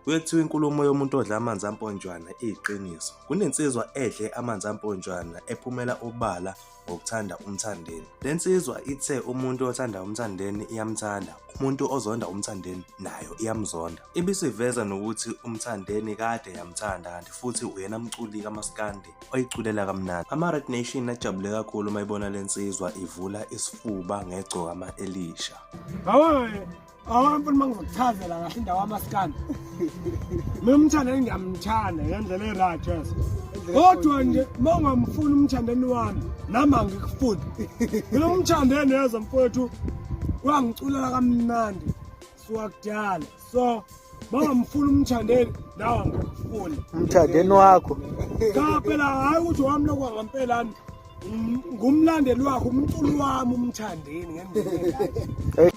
Kuye kuthiwa inkulumo yomuntu odla amanzi amponjwana iyiqiniso. Kunensizwa edle amanzi amponjwana ephumela obala ngokuthanda umthandeni. Le nsizwa ithe umuntu othanda umthandeni iyamthanda, umuntu ozonda umthandeni nayo iyamzonda. Ibisiveza nokuthi umthandeni kade yamthanda kanti futhi uyena mculi kaMaskandi oyiculela kamnandi. Ama-Red Nation ajabule kakhulu uma ibona le nsizwa ivula isifuba ngeGcokama Elisha. Awamfuna mangizokuchazela kahle indawo yaMaskandi. Mina umthandeni ngiyamthanda ngendlela erajeous. Kodwa nje mangamfuni umthandeni wami nami angikufuni. Mina umthandeni yeza mfowethu wangiculela kamnandi suka kudala. So mangamfuni umthandeni nawe angikufuni. Umthandeni wakho. Cha phela hayi ukuthi wami lokho ngampela ngumlandeli wakho umculo wami umthandeni ngendlela.